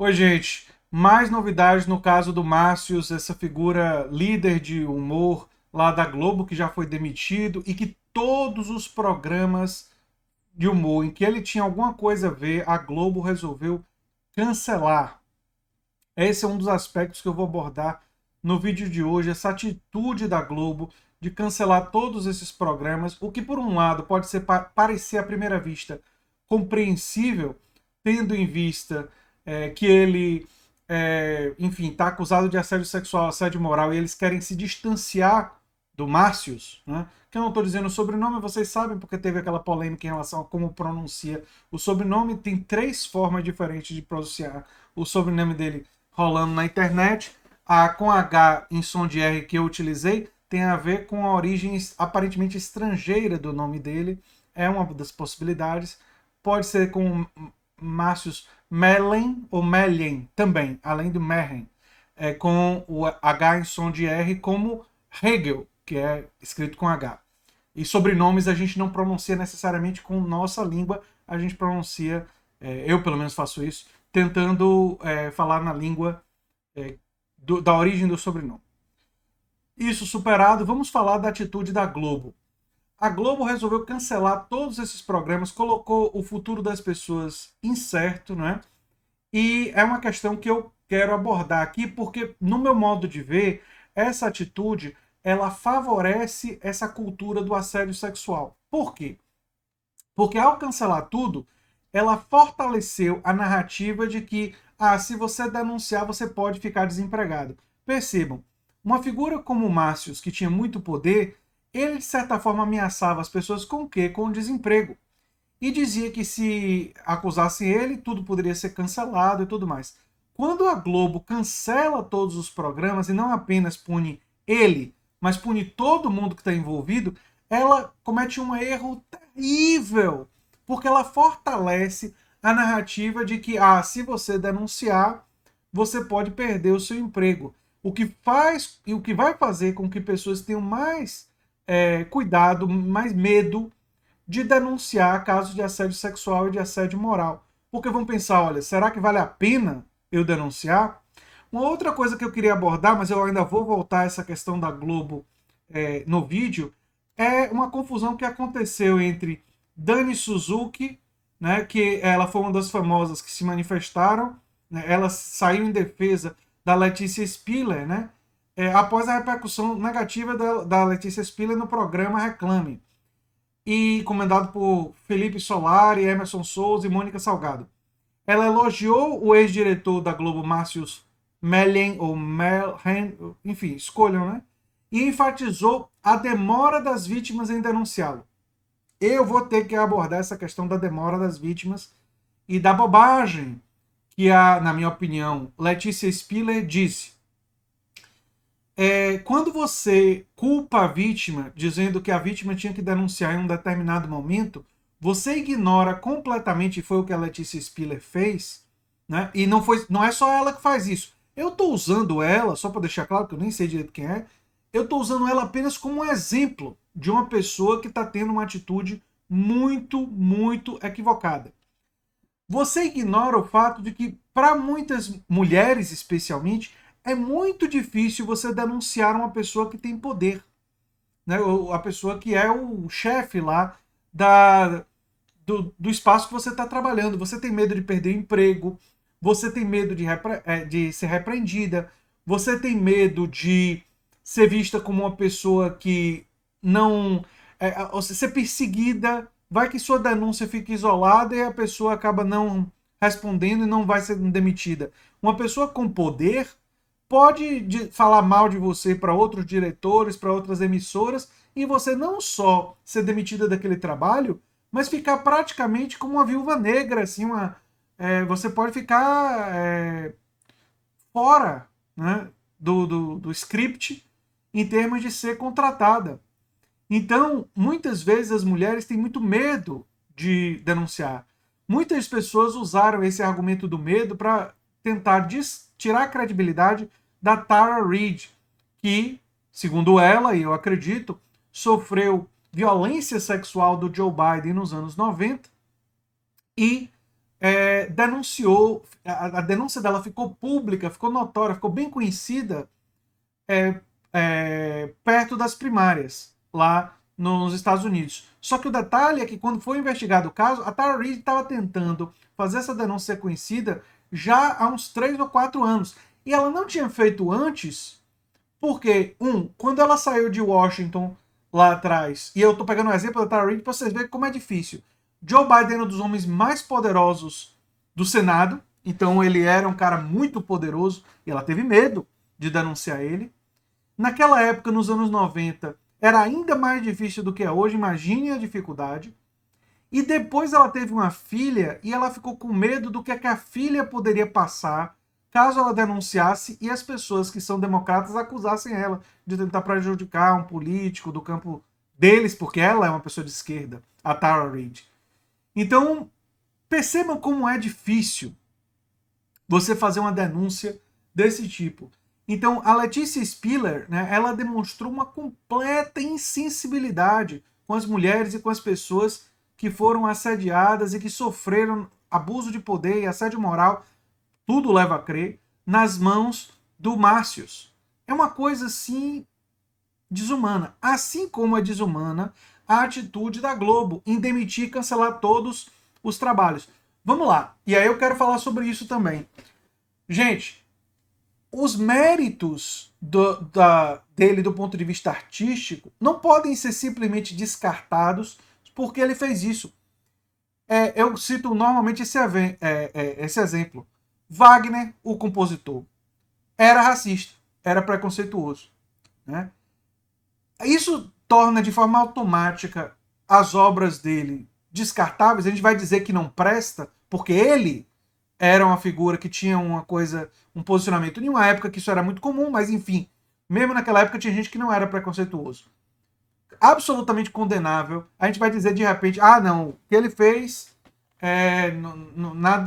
Oi, gente. Mais novidades no caso do Márcios, essa figura líder de humor lá da Globo, que já foi demitido e que todos os programas de humor em que ele tinha alguma coisa a ver, a Globo resolveu cancelar. Esse é um dos aspectos que eu vou abordar no vídeo de hoje, essa atitude da Globo de cancelar todos esses programas, o que por um lado pode ser parecer à primeira vista compreensível, tendo em vista que ele, enfim, está acusado de assédio sexual, assédio moral, e eles querem se distanciar do Márcios, né? Que eu não estou dizendo o sobrenome, vocês sabem, porque teve aquela polêmica em relação a como pronuncia o sobrenome. Tem três formas diferentes de pronunciar o sobrenome dele rolando na internet. A com H em som de R que eu utilizei tem a ver com a origem aparentemente estrangeira do nome dele. É uma das possibilidades. Pode ser com Márcios Mellen ou Mellen também, além do Meren, com o H em som de R, como Hegel, que é escrito com H. E sobrenomes a gente não pronuncia necessariamente com nossa língua, a gente pronuncia, eu pelo menos faço isso, tentando falar na língua da origem do sobrenome. Isso superado, vamos falar da atitude da Globo. A Globo resolveu cancelar todos esses programas, colocou o futuro das pessoas incerto, né? E é uma questão que eu quero abordar aqui, porque, no meu modo de ver, essa atitude ela favorece essa cultura do assédio sexual. Por quê? Porque ao cancelar tudo, ela fortaleceu a narrativa de que, se você denunciar, você pode ficar desempregado. Percebam, uma figura como o Márcios, que tinha muito poder, ele de certa forma ameaçava as pessoas com o quê? Com o desemprego. E dizia que se acusassem ele, tudo poderia ser cancelado e tudo mais. Quando a Globo cancela todos os programas e não apenas pune ele, mas pune todo mundo que está envolvido, ela comete um erro terrível, porque ela fortalece a narrativa de que, se você denunciar, você pode perder o seu emprego. O que faz e o que vai fazer com que pessoas tenham mais cuidado, mais medo de denunciar casos de assédio sexual e de assédio moral. Porque vão pensar, olha, será que vale a pena eu denunciar? Uma outra coisa que eu queria abordar, mas eu ainda vou voltar a essa questão da Globo no vídeo, é uma confusão que aconteceu entre Dani Suzuki, né, que ela foi uma das famosas que se manifestaram, né, ela saiu em defesa da Letícia Spiller, né, após a repercussão negativa da Letícia Spiller no programa Reclame, e comandado por Felipe Solari, Emerson Souza e Mônica Salgado. Ela elogiou o ex-diretor da Globo, Márcios Mellen, ou Melhen, enfim, escolham, né? E enfatizou a demora das vítimas em denunciá-lo. Eu vou ter que abordar essa questão da demora das vítimas e da bobagem que na minha opinião, Letícia Spiller disse. Quando você culpa a vítima, dizendo que a vítima tinha que denunciar em um determinado momento, você ignora completamente, e foi o que a Letícia Spiller fez, né? E não é só ela que faz isso. Eu estou usando ela, só para deixar claro que eu nem sei direito quem é, eu estou usando ela apenas como um exemplo de uma pessoa que está tendo uma atitude muito, muito equivocada. Você ignora o fato de que, para muitas mulheres especialmente, é muito difícil você denunciar uma pessoa que tem poder, né? A pessoa que é o chefe lá do espaço que você está trabalhando. Você tem medo de perder o emprego, você tem medo de ser repreendida, você tem medo de ser vista como uma pessoa que não. Ser perseguida. Vai que sua denúncia fica isolada e a pessoa acaba não respondendo e não vai ser demitida. Uma pessoa com poder pode falar mal de você para outros diretores, para outras emissoras, e você não só ser demitida daquele trabalho, mas ficar praticamente como uma viúva negra, assim, você pode ficar fora, né, do script em termos de ser contratada. Então, muitas vezes as mulheres têm muito medo de denunciar. Muitas pessoas usaram esse argumento do medo para tentar tirar a credibilidade da Tara Reid, que, segundo ela, e eu acredito, sofreu violência sexual do Joe Biden nos anos 90 e denunciou, a denúncia dela ficou pública, ficou notória, ficou bem conhecida perto das primárias, lá nos Estados Unidos. Só que o detalhe é que quando foi investigado o caso, a Tara Reade estava tentando fazer essa denúncia ser conhecida já há uns 3 ou 4 anos. E ela não tinha feito antes, porque, quando ela saiu de Washington lá atrás, e eu tô pegando o exemplo da Tara Reade para vocês verem como é difícil. Joe Biden era um dos homens mais poderosos do Senado, então ele era um cara muito poderoso, e ela teve medo de denunciar ele. Naquela época, nos anos 90, era ainda mais difícil do que é hoje, imagine a dificuldade. E depois ela teve uma filha e ela ficou com medo do que a filha poderia passar caso ela denunciasse e as pessoas que são democratas acusassem ela de tentar prejudicar um político do campo deles, porque ela é uma pessoa de esquerda, a Tara Reade. Então, percebam como é difícil você fazer uma denúncia desse tipo. Então, a Letícia Spiller, né, ela demonstrou uma completa insensibilidade com as mulheres e com as pessoas que foram assediadas e que sofreram abuso de poder e assédio moral, tudo leva a crer, nas mãos do Márcios. É uma coisa, assim, desumana. Assim como é desumana a atitude da Globo em demitir e cancelar todos os trabalhos. Vamos lá. E aí eu quero falar sobre isso também. Gente, os méritos dele do ponto de vista artístico não podem ser simplesmente descartados porque ele fez isso. Eu cito normalmente esse exemplo. Wagner, o compositor, era racista, era preconceituoso. Né? Isso torna de forma automática as obras dele descartáveis. A gente vai dizer que não presta porque ele era uma figura que tinha um posicionamento em uma época que isso era muito comum, mas enfim, mesmo naquela época tinha gente que não era preconceituoso. Absolutamente condenável. A gente vai dizer de repente, não, o que ele fez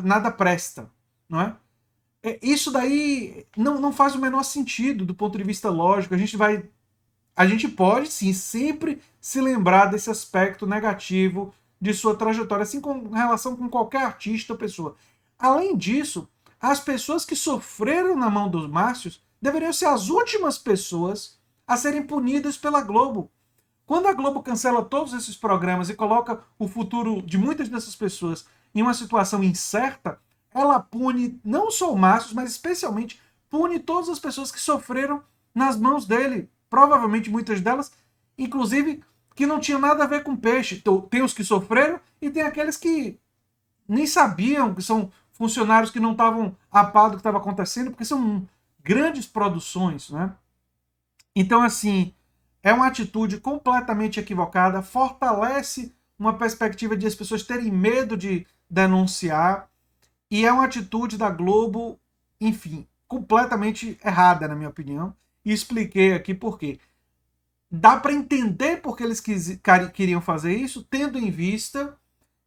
nada presta, não é? Isso daí não faz o menor sentido do ponto de vista lógico. A gente pode sim sempre se lembrar desse aspecto negativo de sua trajetória, assim com relação com qualquer artista ou pessoa. Além disso, as pessoas que sofreram na mão dos Márcios deveriam ser as últimas pessoas a serem punidas pela Globo. Quando a Globo cancela todos esses programas e coloca o futuro de muitas dessas pessoas em uma situação incerta, ela pune não só o Márcios, mas especialmente pune todas as pessoas que sofreram nas mãos dele. Provavelmente muitas delas, inclusive, que não tinham nada a ver com peixe. Então, tem os que sofreram e tem aqueles que nem sabiam, que são funcionários que não estavam a par do que estava acontecendo, porque são grandes produções, né? Então, assim, é uma atitude completamente equivocada, fortalece uma perspectiva de as pessoas terem medo de denunciar, e é uma atitude da Globo, enfim, completamente errada, na minha opinião, e expliquei aqui por quê. Dá para entender porque eles queriam fazer isso, tendo em vista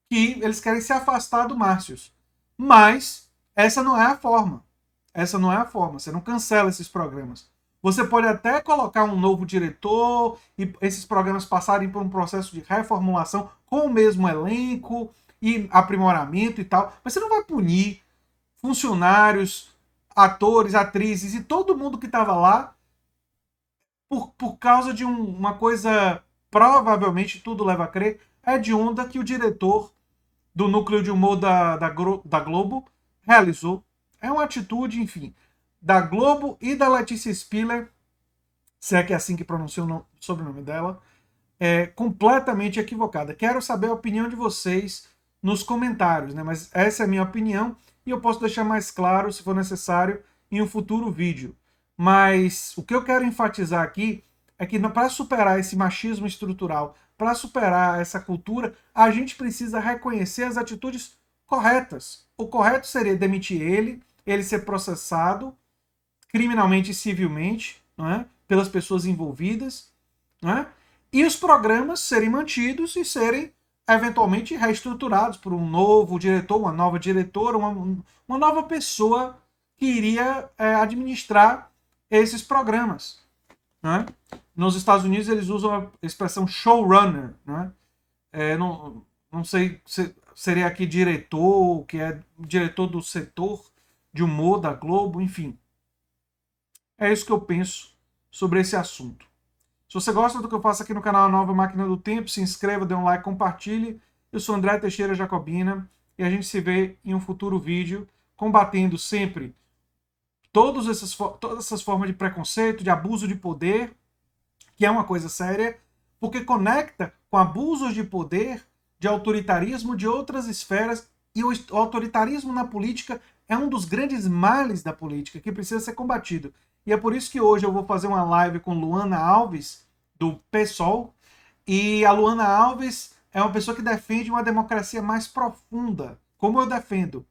que eles querem se afastar do Márcios. Mas essa não é a forma. Essa não é a forma. Você não cancela esses programas. Você pode até colocar um novo diretor e esses programas passarem por um processo de reformulação com o mesmo elenco e aprimoramento e tal, mas você não vai punir funcionários, atores, atrizes e todo mundo que estava lá por causa de uma coisa, provavelmente tudo leva a crer, hedionda que o diretor do núcleo de humor da Globo realizou. É uma atitude, enfim, da Globo e da Letícia Spiller, se é que é assim que pronuncia o sobrenome dela, completamente equivocada. Quero saber a opinião de vocês nos comentários, né? Mas essa é a minha opinião e eu posso deixar mais claro, se for necessário, em um futuro vídeo. Mas o que eu quero enfatizar aqui é que para superar esse machismo estrutural, para superar essa cultura, a gente precisa reconhecer as atitudes corretas. O correto seria demitir ele ser processado criminalmente e civilmente, não é? Pelas pessoas envolvidas, não é? E os programas serem mantidos e serem eventualmente reestruturados por um novo diretor, uma nova diretora, uma nova pessoa que iria administrar esses programas. Né? Nos Estados Unidos eles usam a expressão showrunner. Né? Não sei serei aqui diretor, que é diretor do setor de humor da Globo, enfim. É isso que eu penso sobre esse assunto. Se você gosta do que eu faço aqui no canal Nova Máquina do Tempo, se inscreva, dê um like, compartilhe. Eu sou André Teixeira Jacobina e a gente se vê em um futuro vídeo combatendo sempre todas essas formas de preconceito, de abuso de poder, que é uma coisa séria, porque conecta com abusos de poder, de autoritarismo de outras esferas, e o autoritarismo na política é um dos grandes males da política, que precisa ser combatido. E é por isso que hoje eu vou fazer uma live com Luana Alves, do PSOL, e a Luana Alves é uma pessoa que defende uma democracia mais profunda, como eu defendo.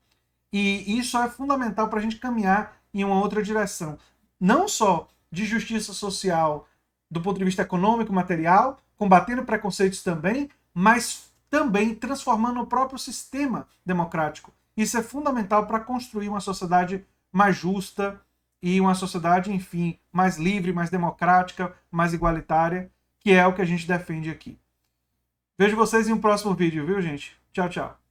E isso é fundamental para a gente caminhar em uma outra direção. Não só de justiça social do ponto de vista econômico, material, combatendo preconceitos também, mas também transformando o próprio sistema democrático. Isso é fundamental para construir uma sociedade mais justa e uma sociedade, enfim, mais livre, mais democrática, mais igualitária, que é o que a gente defende aqui. Vejo vocês em um próximo vídeo, viu, gente? Tchau, tchau.